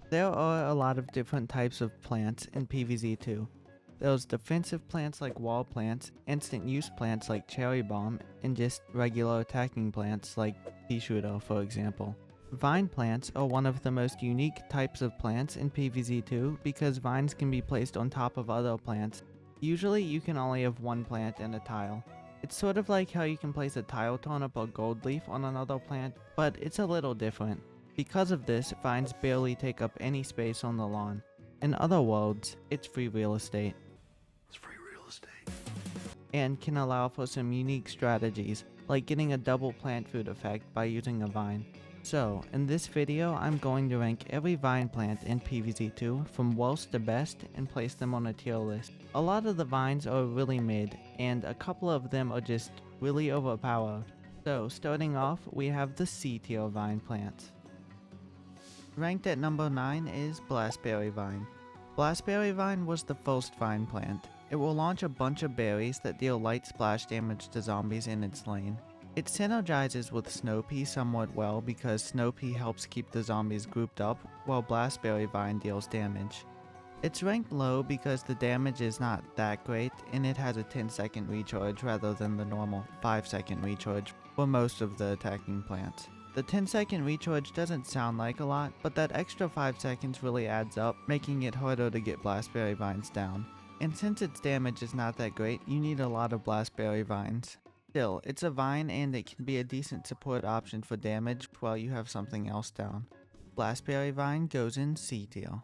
There are a lot of different types of plants in PvZ2. There's defensive plants like wall plants, instant use plants like cherry bomb, and just regular attacking plants like pea shooter, for example. Vine plants are one of the most unique types of plants in PvZ2 because vines can be placed on top of other plants. Usually you can only have one plant in a tile. It's sort of like how you can place a tile turnip or gold leaf on another plant, but it's a little different. Because of this, vines barely take up any space on the lawn. In other words, it's free real estate. It's free real estate. And can allow for some unique strategies, like getting a double plant food effect by using a vine. So, in this video, I'm going to rank every vine plant in PvZ2 from worst to best and place them on a tier list. A lot of the vines are really mid, and a couple of them are just really overpowered. So, starting off, we have the C tier vine plants. Ranked at number 9 is Blastberry Vine. Blastberry Vine was the first vine plant. It will launch a bunch of berries that deal light splash damage to zombies in its lane. It synergizes with Snow Pea somewhat well because Snow Pea helps keep the zombies grouped up while Blastberry Vine deals damage. It's ranked low because the damage is not that great and it has a 10-second recharge rather than the normal 5-second recharge for most of the attacking plants. The 10-second recharge doesn't sound like a lot, but that extra 5 seconds really adds up, making it harder to get Blastberry Vines down. And since its damage is not that great, you need a lot of Blastberry Vines. Still, it's a vine and it can be a decent support option for damage while you have something else down. Blastberry Vine goes in C tier.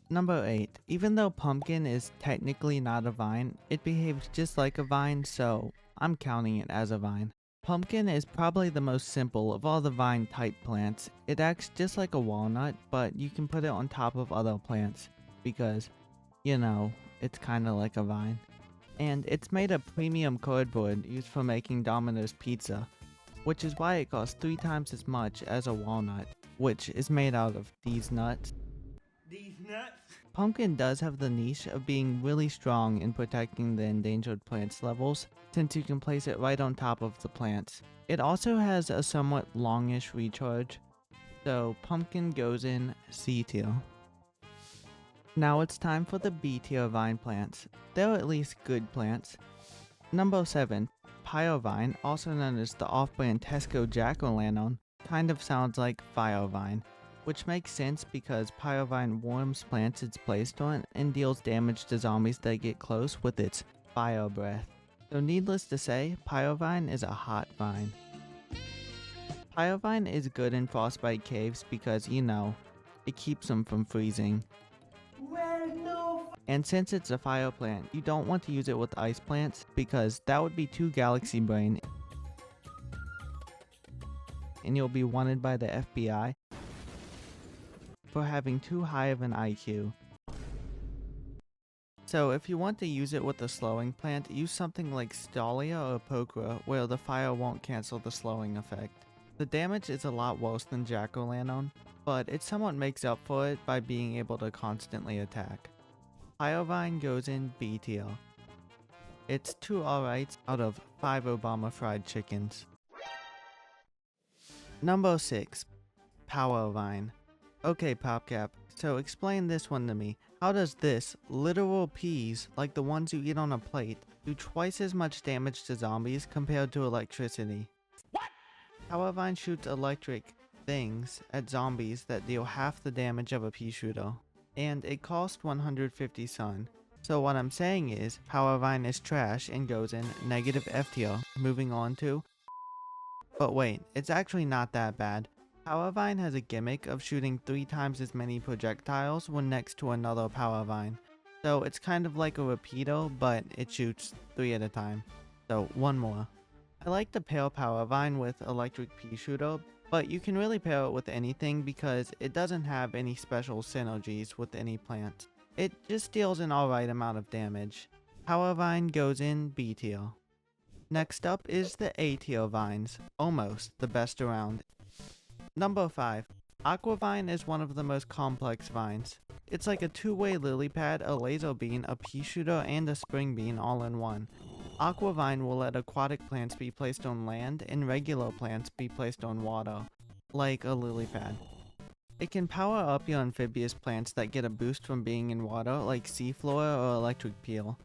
Number 8. Even though Pumpkin is technically not a vine, it behaves just like a vine, so I'm counting it as a vine. Pumpkin is probably the most simple of all the vine type plants. It acts just like a walnut, but you can put it on top of other plants because, you know, it's kinda like a vine. And it's made of premium cardboard used for making Domino's pizza, which is why it costs 3 times as much as a walnut, which is made out of these nuts. Pumpkin does have the niche of being really strong in protecting the endangered plants levels, since you can place it right on top of the plants. It also has a somewhat longish recharge, so Pumpkin goes in C tier. Now it's time for the B tier vine plants. They're at least good plants. Number 7. Pyrovine, also known as the off-brand Tesco Jack-o'-lantern, kind of sounds like Firevine, which makes sense because Pyrovine warms plants it's placed on and deals damage to zombies that get close with its fire breath. So needless to say, Pyrovine is a hot vine. Pyrovine is good in frostbite caves because, you know, it keeps them from freezing. And since it's a fire plant, you don't want to use it with ice plants because that would be too galaxy brain and you'll be wanted by the FBI for having too high of an IQ. So if you want to use it with a slowing plant, use something like Stalia or Pokra where the fire won't cancel the slowing effect. The damage is a lot worse than Jack-o'-lantern, but it somewhat makes up for it by being able to constantly attack. Pyrovine goes in B tier. It's 2 alrights out of 5 Obama fried chickens. Number 6. Powervine. Okay, PopCap, so explain this one to me. How does this, literal peas, like the ones you eat on a plate, do twice as much damage to zombies compared to electricity? What? Powervine shoots electric things at zombies that deal half the damage of a pea shooter. And it costs 150 sun. So what I'm saying is, Powervine is trash and goes in negative F tier, moving on to... But wait, it's actually not that bad. Powervine has a gimmick of shooting 3 times as many projectiles when next to another Powervine. So it's kind of like a repeater, but it shoots 3 at a time. So one more. I like to pair Powervine with electric pea shooter, but you can really pair it with anything because it doesn't have any special synergies with any plant. It just deals an alright amount of damage. Powervine goes in B tier. Next up is the A tier vines, almost the best around. Number 5. Aquavine is one of the most complex vines. It's like a 2-way lily pad, a laser bean, a pea shooter, and a spring bean all in one. Aquavine will let aquatic plants be placed on land and regular plants be placed on water, like a lily pad. It can power up your amphibious plants that get a boost from being in water, like seafloor or electric peel,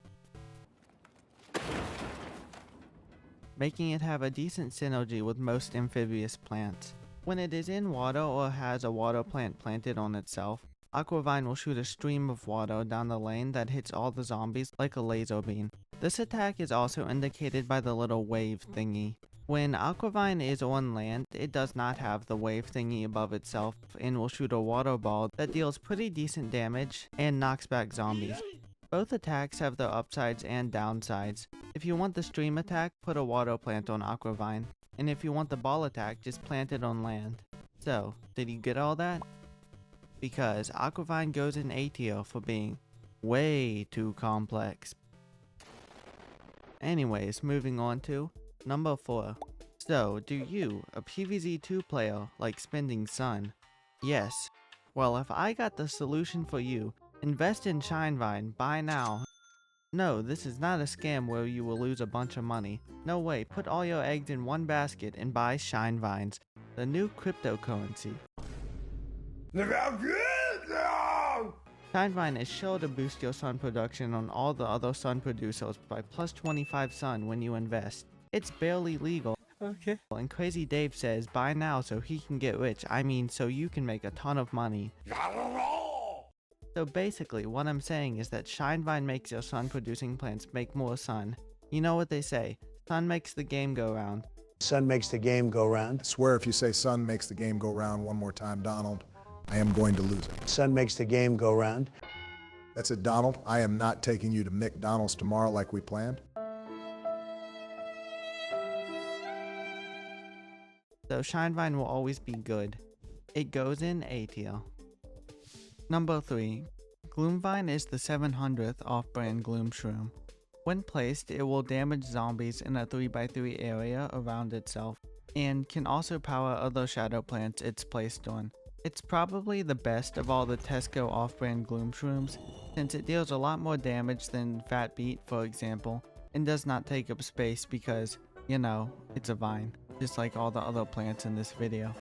making it have a decent synergy with most amphibious plants. When it is in water or has a water plant planted on itself, Aquavine will shoot a stream of water down the lane that hits all the zombies like a laser beam. This attack is also indicated by the little wave thingy. When Aquavine is on land, it does not have the wave thingy above itself and will shoot a water ball that deals pretty decent damage and knocks back zombies. Both attacks have their upsides and downsides. If you want the stream attack, put a water plant on Aquavine, and if you want the ball attack, just plant it on land. So, did you get all that? Because Aquavine goes in A tier for being way too complex. Anyways, moving on to number 4. So, do you, a PvZ2 player, like spending sun? Yes. Well, if I got the solution for you, invest in Shinevine, buy now. No, this is not a scam where you will lose a bunch of money. No way, put all your eggs in one basket and buy Shinevines, the new cryptocurrency. Shinevine is sure to boost your sun production on all the other sun producers by plus 25 sun when you invest. It's barely legal. Okay. And Crazy Dave says buy now so he can get rich. I mean so you can make a ton of money. So basically what I'm saying is that Shinevine makes your sun producing plants make more sun. You know what they say, sun makes the game go round. Sun makes the game go round. I swear if you say sun makes the game go round one more time, Donald, I am going to lose it. Sun makes the game go round. That's it, Donald. I am not taking you to McDonald's tomorrow like we planned. So Shinevine will always be good. It goes in A tier. Number 3. Gloomvine is the 700th off-brand Gloom Shroom. When placed, it will damage zombies in a 3x3 area around itself, and can also power other shadow plants it's placed on. It's probably the best of all the Tesco off-brand Gloom Shrooms, since it deals a lot more damage than Fat Beat, for example, and does not take up space because, you know, it's a vine, just like all the other plants in this video.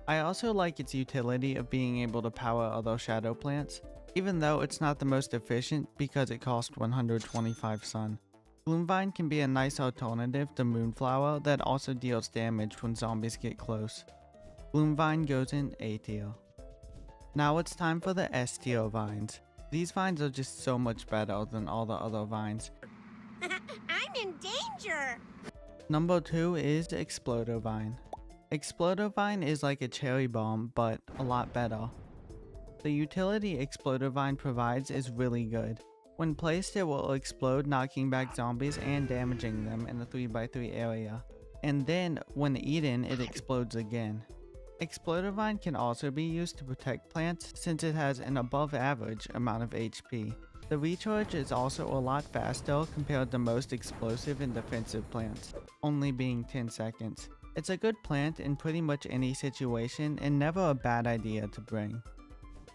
I also like its utility of being able to power other shadow plants, even though it's not the most efficient because it costs 125 sun. Gloomvine can be a nice alternative to Moonflower that also deals damage when zombies get close. Gloomvine goes in A tier. Now it's time for the S tier vines. These vines are just so much better than all the other vines. I'm in danger! Number 2 is Exploder Vine. Exploder Vine is like a cherry bomb, but a lot better. The utility Exploder Vine provides is really good. When placed, it will explode, knocking back zombies and damaging them in a 3x3 area. And then, when eaten, it explodes again. Exploder Vine can also be used to protect plants since it has an above average amount of HP. The recharge is also a lot faster compared to most explosive and defensive plants, only being 10 seconds. It's a good plant in pretty much any situation and never a bad idea to bring.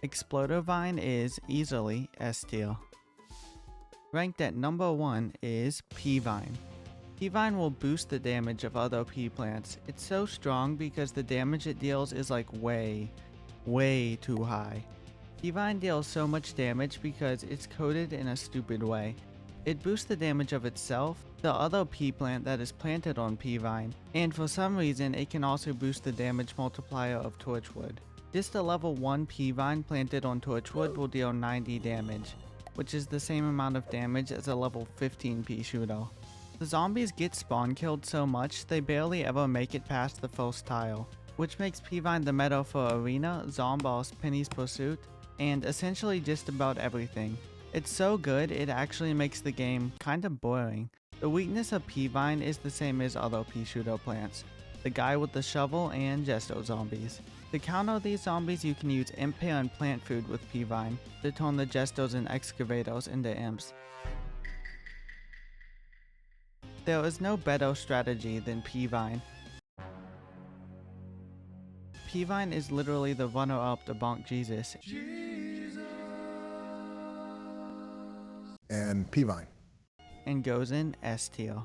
Exploder Vine is easily S tier. Ranked at number 1 is P-Vine. P-Vine will boost the damage of other pea plants. It's so strong because the damage it deals is like way too high. P-Vine deals so much damage because it's coded in a stupid way. It boosts the damage of itself, the other pea plant that is planted on P-Vine, and for some reason it can also boost the damage multiplier of Torchwood. Just a level 1 P-Vine planted on Torchwood will deal 90 damage, which is the same amount of damage as a level 15 pea shooter. The zombies get spawn killed so much they barely ever make it past the first tile, which makes P-Vine the meta for Arena, Zomboss, Penny's Pursuit, and essentially just about everything. It's so good it actually makes the game kinda boring. The weakness of P-Vine is the same as other pea shooter plants, the guy with the shovel and Gesto zombies. To counter these zombies you can use imp pair and plant food with P-Vine to turn the Gestos and excavators into imps. There is no better strategy than P-Vine. P-Vine is literally the runner-up to Bonk Jesus. And P-Vine. And goes in S tier.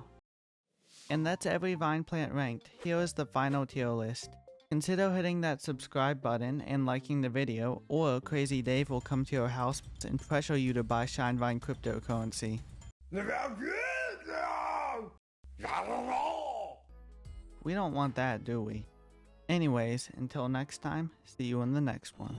And that's every vine plant ranked. Here is the final tier list. Consider hitting that subscribe button and liking the video, or Crazy Dave will come to your house and pressure you to buy Shinevine cryptocurrency. We don't want that, do we? Anyways, until next time, see you in the next one.